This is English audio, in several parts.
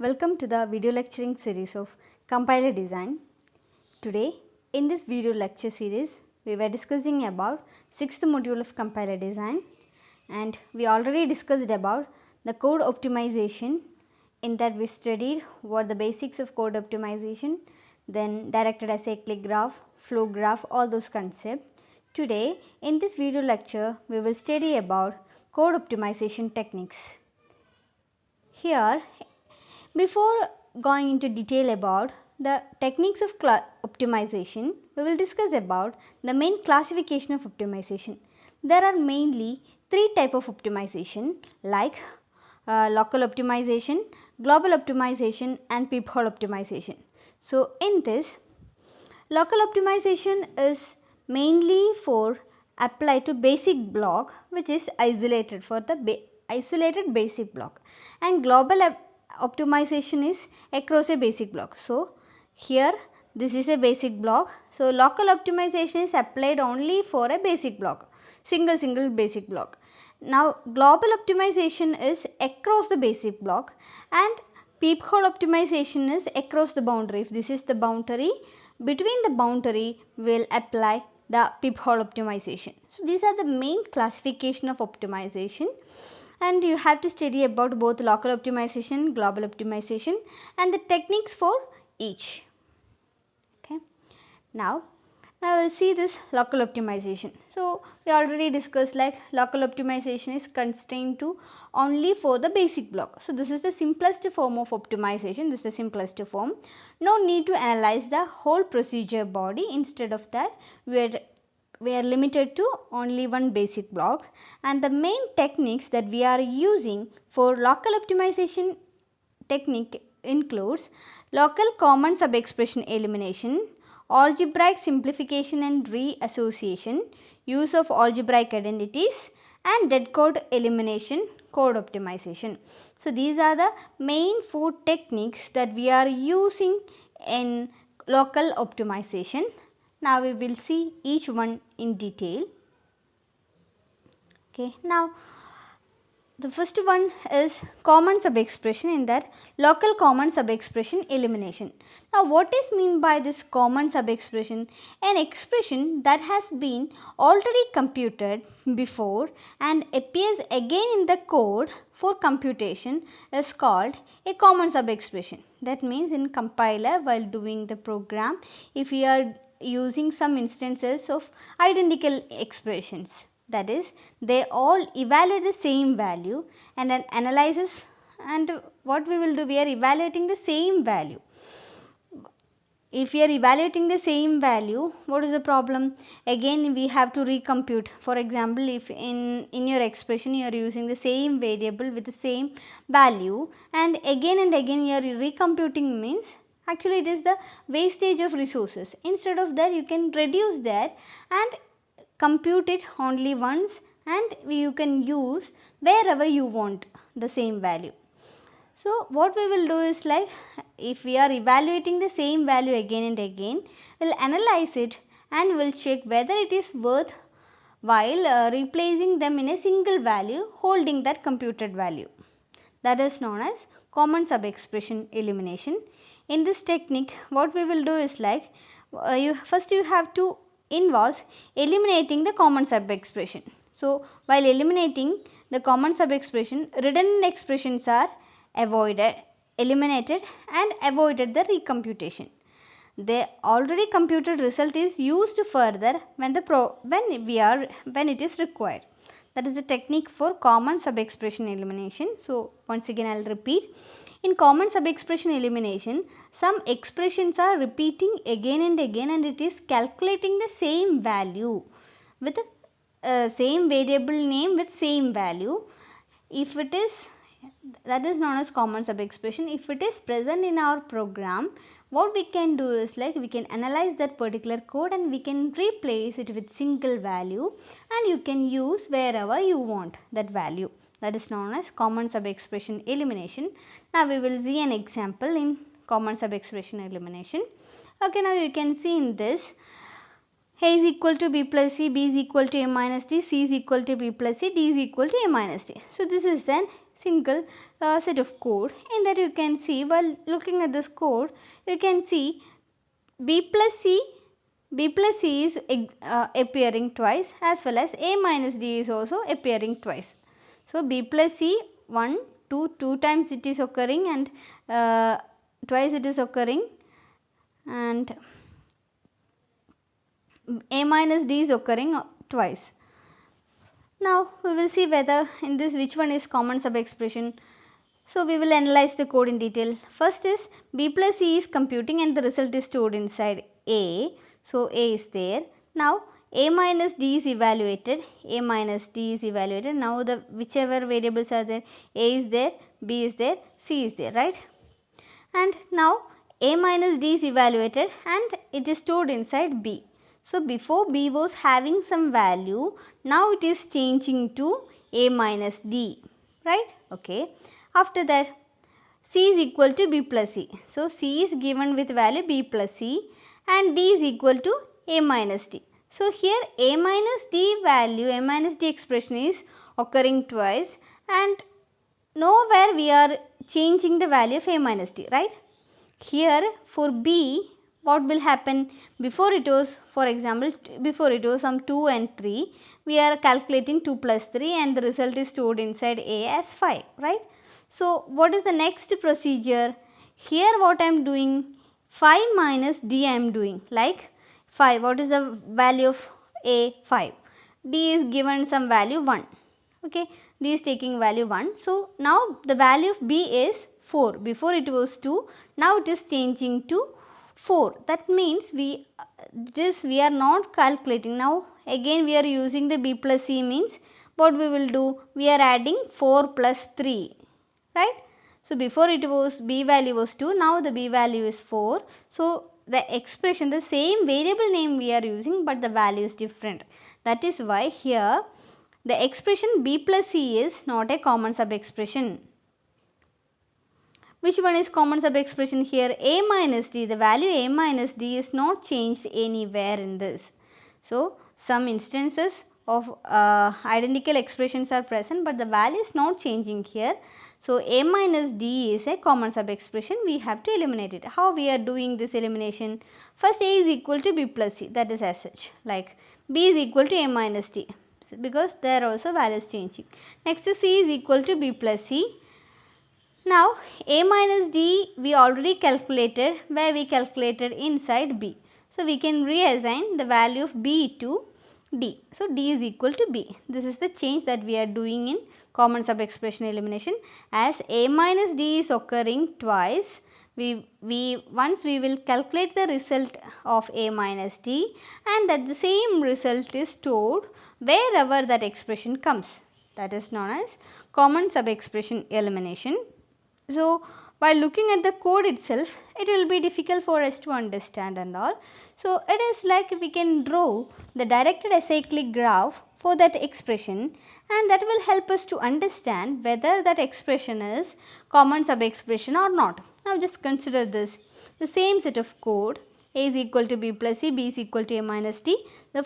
Welcome to the video lecturing series of compiler design. Today in this video lecture series we were discussing about 6th module of compiler design, and we already discussed about the code optimization. In that we studied what the basics of code optimization, then directed acyclic graph, flow graph, all those concepts. Today in this video lecture we will study about code optimization techniques. Here, before going into detail about the techniques of optimization, we will discuss about the main classification of optimization. There are mainly three types of optimization, like local optimization, global optimization and peephole optimization. So in this, local optimization is mainly for apply to basic block which is isolated for the isolated basic block, and global optimization is across a basic block. So here this is a basic block, so local optimization is applied only for a basic block, single basic block. Now global optimization is across the basic block, and peephole optimization is across the boundary. If this is the boundary, between the boundary we will apply the peephole optimization. So these are the main classification of optimization, and you have to study about both local optimization, global optimization and the techniques for each. Okay. Now I will see this local optimization. So we already discussed like local optimization is constrained to only for the basic block. So this is the simplest form of optimization. This is the simplest form. No need to analyze the whole procedure body. Instead of that, we are limited to only one basic block, and the main techniques that we are using for local optimization technique includes local common subexpression elimination, algebraic simplification and reassociation, use of algebraic identities and dead code elimination, code optimization. So these are the main four techniques that we are using in local optimization. Now we will see each one in detail. Okay, now the first one is common subexpression, in that local common subexpression elimination. Now what is mean by this common subexpression? An expression that has been already computed before and appears again in the code for computation is called a common subexpression. That means in compiler, while doing the program, if we are using some instances of identical expressions, that is they all evaluate the same value, and an analysis, and what we will do, we are evaluating the same value. If we are evaluating the same value, what is the problem? Again we have to recompute. For example, if in your expression you are using the same variable with the same value, and again you are recomputing, means actually it is the wastage of resources. Instead of that, you can reduce that and compute it only once, and you can use wherever you want the same value. So what we will do is, like if we are evaluating the same value again and again, we will analyze it and we will check whether it is worth while replacing them in a single value holding that computed value. That is known as common subexpression elimination. In this technique, what we will do is, like first you have to involves eliminating the common subexpression. So while eliminating the common subexpression, redundant expressions are eliminated and avoided the recomputation. The already computed result is used further when it is required. That is the technique for common subexpression elimination. So once again I will repeat. In common subexpression elimination, some expressions are repeating again and again, and it is calculating the same value with same variable name with same value. If it is, that is known as common subexpression. If it is present in our program, what we can do is, like we can analyze that particular code and we can replace it with single value, and you can use wherever you want that value. That is known as common subexpression elimination. Now we will see an example in common subexpression elimination. Okay, now you can see in this, A is equal to B plus C, B is equal to A minus D, C is equal to B plus C, D is equal to A minus D. So this is an single set of code. In that you can see, while looking at this code, you can see b plus c is appearing twice, as well as a minus d is also appearing twice. So b plus c 1, 2 times it is occurring, and twice it is occurring, and a minus d is occurring twice. Now we will see whether in this which one is common sub expression. So we will analyze the code in detail. First is b plus c is computing and the result is stored inside a. So a is there. Now a minus d is evaluated. A minus d is evaluated. Now the whichever variables are there, a is there, b is there, c is there, right? And now a minus d is evaluated and it is stored inside b. So before b was having some value, now it is changing to a minus d, right? Okay. After that, c is equal to b plus c. So c is given with value b plus c and d is equal to a minus d. So here a minus d value, a minus d expression is occurring twice, and nowhere we are changing the value of a minus d, right? Here for b, what will happen? Before it was, for example, before it was some 2 and 3, we are calculating 2 plus 3 and the result is stored inside a as 5, right? So what is the next procedure? Here what I am doing, 5 minus d I am doing, like 5, what is the value of a? 5. D is given some value 1, okay, d is taking value 1. So now the value of b is 4. Before it was 2, now it is changing to 4. That means we are not calculating. Now again we are using the b plus c, means what we will do, we are adding 4 plus 3, right? So before it was b value was 2, now the b value is 4. So the expression, the same variable name we are using, but the value is different. That is why here the expression b plus c is not a common sub expression. Which one is common sub expression here? A minus d, the value a minus d is not changed anywhere in this. So some instances of identical expressions are present, but the value is not changing here. So a minus d is a common sub expression. We have to eliminate it. How we are doing this elimination? First a is equal to b plus c, that is as such, like b is equal to a minus d, because there also values changing. Next c is equal to b plus c. Now a minus d we already calculated, where we calculated inside b. So we can reassign the value of b to d. So d is equal to b. This is the change that we are doing in common sub expression elimination. As a minus d is occurring twice, once we will calculate the result of a minus d, and that the same result is stored wherever that expression comes. That is known as common sub expression elimination. So while looking at the code itself, it will be difficult for us to understand and all. So it is like we can draw the directed acyclic graph for that expression, and that will help us to understand whether that expression is common sub expression or not. Now just consider this, the same set of code, a is equal to b plus c, b is equal to a minus d.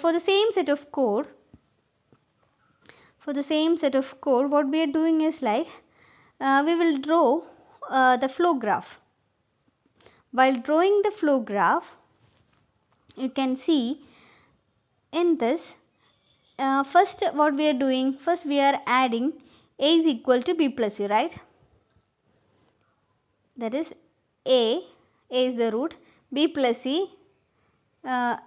For the same set of code, what we are doing is like we will draw the flow graph. While drawing the flow graph, you can see in this, first what we are doing, first we are adding a is equal to b plus c, right? That is a is the root, b plus c, and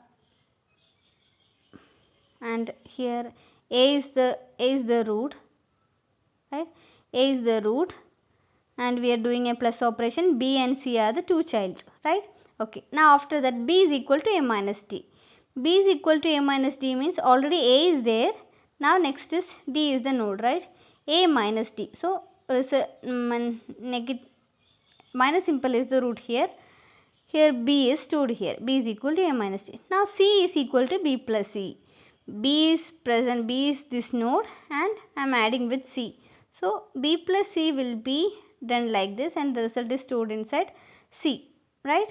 here a is the root, right? A is the root, and we are doing a plus operation. B and c are the two child, right? Okay. Now after that, b is equal to a minus d. B is equal to a minus d means already a is there. Now next is d is the node, right? A minus d. So minus symbol is the root here. Here b is stored here. B is equal to a minus d. Now c is equal to b plus c. B is present. B is this node, and I am adding with c. So b plus c will be done like this, and the result is stored inside c, right?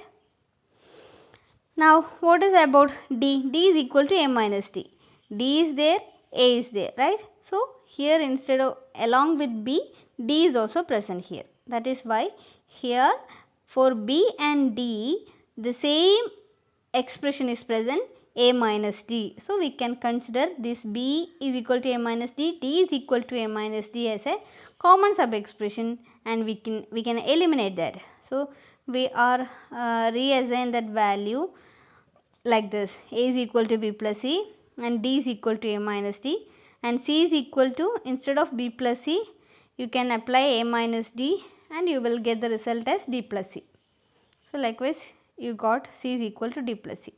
Now what is about d? D is equal to a minus d. D is there, a is there, right? So here instead of along with b, D is also present here. That is why here for B and D the same expression is present, A minus D. So we can consider this B is equal to A minus D, D is equal to A minus D as a common sub expression, and we can eliminate that. So we are reassign that value like this: A is equal to B plus C and D is equal to A minus D, and C is equal to, instead of B plus C you can apply A minus D and you will get the result as D plus C. So likewise you got C is equal to D plus C.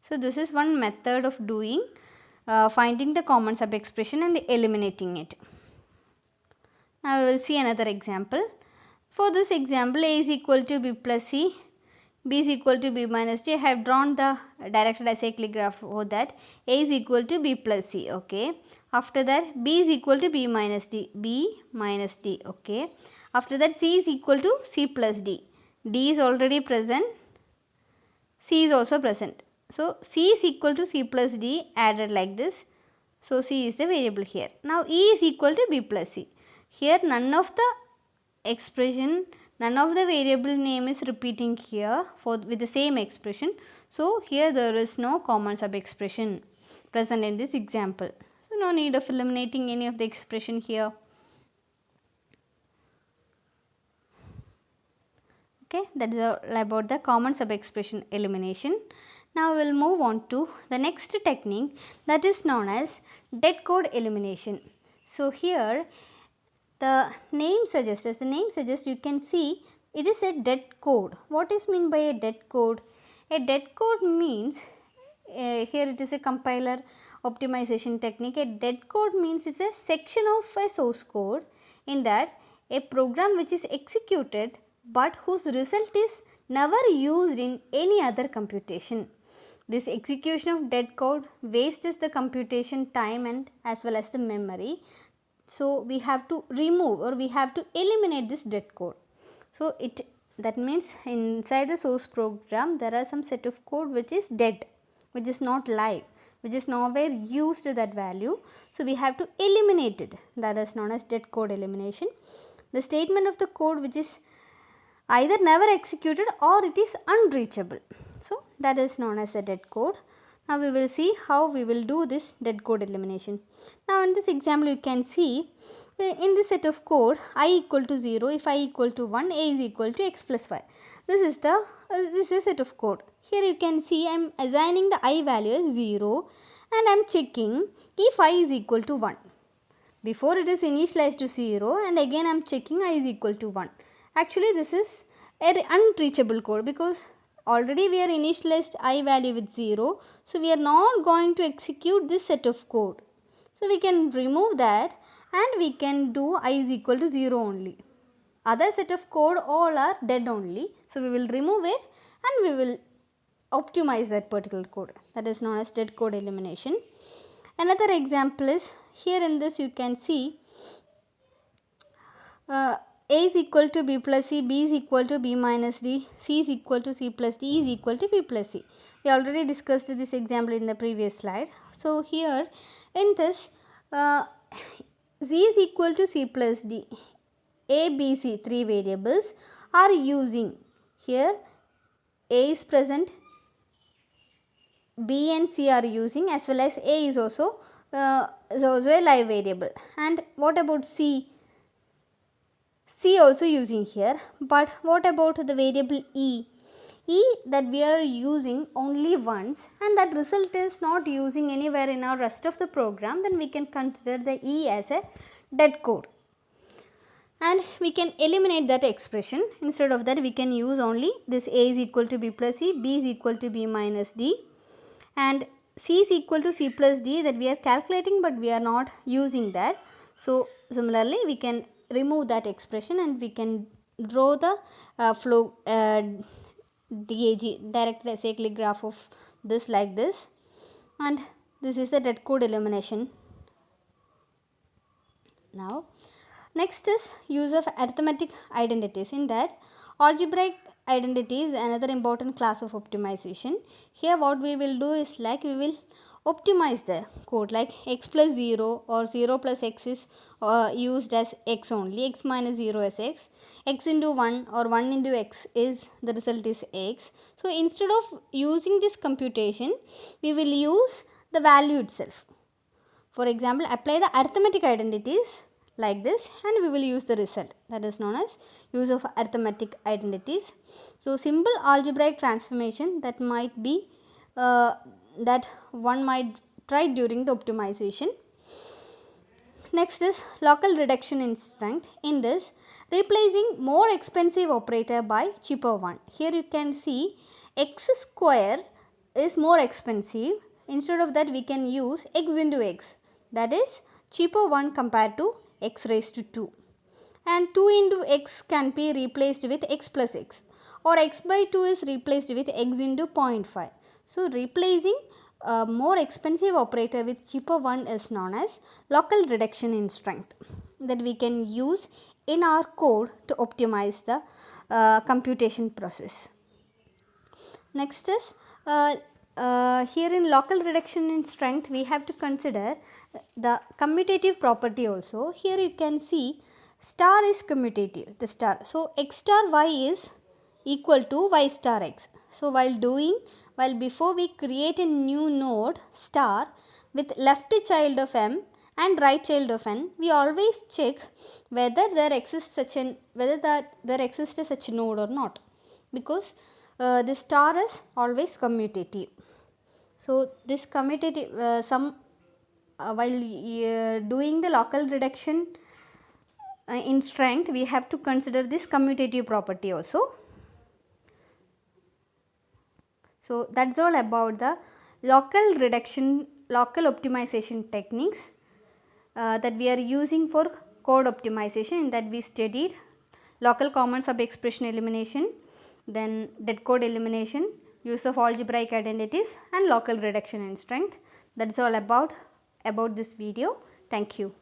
So this is one method of doing finding the common sub expression and eliminating it. Now we will see another example. For this example, A is equal to B plus C, B is equal to B minus D. I have drawn the directed acyclic graph for that. A is equal to B plus C, okay. After that B is equal to B minus D, B minus D, okay. After that C is equal to C plus D. D is already present, C is also present. So C is equal to C plus D added like this. So C is the variable here. Now E is equal to B plus C. Here none of the expression, none of the variable name is repeating here with the same expression. So here there is no common sub expression present in this example. So no need of eliminating any of the expression here. Okay, that is all about the common sub expression elimination. Now we will move on to the next technique, that is known as dead code elimination. So here the name suggests, as the name suggests, you can see it is a dead code. What is meant by a dead code? A dead code means, here it is a compiler optimization technique. A dead code means it's a section of a source code in that a program which is executed but whose result is never used in any other computation. This execution of dead code wastes the computation time and as well as the memory. So we have to remove or we have to eliminate this dead code. So that means inside the source program there are some set of code which is dead, which is not live, which is nowhere used that value. So we have to eliminate it. That is known as dead code elimination. The statement of the code which is either never executed or it is unreachable. So that is known as a dead code. Now we will see how we will do this dead code elimination. Now in this example you can see in this set of code I equal to 0, if I equal to 1, A is equal to x plus 5. This is a set of code. Here you can see I am assigning the I value as 0 and I am checking if I is equal to 1. Before it is initialized to 0 and again I am checking I is equal to 1. Actually this is an unreachable code because already we are initialized I value with 0. So we are not going to execute this set of code. So we can remove that and we can do I is equal to 0 only. Other set of code all are dead only. So we will remove it and we will optimize that particular code. That is known as dead code elimination. Another example is, here in this you can see A is equal to B plus C, B is equal to B minus D, C is equal to C plus D is equal to B plus C. We already discussed this example in the previous slide. So here in this Z is equal to C plus D. A, B, C, three variables are using. Here A is present, B and C are using, as well as A is also a live variable. And what about C? C also using here, but what about the variable E? E that we are using only once and that result is not using anywhere in our rest of the program, then we can consider the E as a dead code. And we can eliminate that expression. Instead of that we can use only this A is equal to B plus C, B is equal to B minus D, and C is equal to C plus D that we are calculating but we are not using that. So similarly we can remove that expression and we can draw the flow DAG, directed acyclic graph of this like this, and this is the dead code elimination. Now next is use of arithmetic identities. In that, algebraic identity is another important class of optimization. Here what we will do is like we will optimize the code, like x plus 0 or 0 plus x is used as x only, x minus 0 as x into 1 or 1 into x is the result is x. So instead of using this computation, we will use the value itself. For example, apply the arithmetic identities like this and we will use the result, that is known as use of arithmetic identities. So simple algebraic transformation that might be that one might try during the optimization. Next is local reduction in strength. In this, replacing more expensive operator by cheaper one. Here you can see x square is more expensive. Instead of that, we can use x into x, that is cheaper one compared to x raised to 2, and 2 into x can be replaced with x plus x, or x by 2 is replaced with x into 0.5. So replacing a more expensive operator with cheaper one is known as local reduction in strength, that we can use in our code to optimize the computation process. Next is here in local reduction in strength, we have to consider the commutative property also. Here you can see star is commutative, the star. So x star y is equal to y star x. So while before we create a new node star with left child of m and right child of n, we always check whether there exists such a node or not, because this star is always commutative. So this commutative while doing the local reduction in strength, we have to consider this commutative property also. So that's all about the local optimization techniques that we are using for code optimization. In that we studied local common sub expression elimination, then dead code elimination, use of algebraic identities, and local reduction in strength. That is all about this video. Thank you.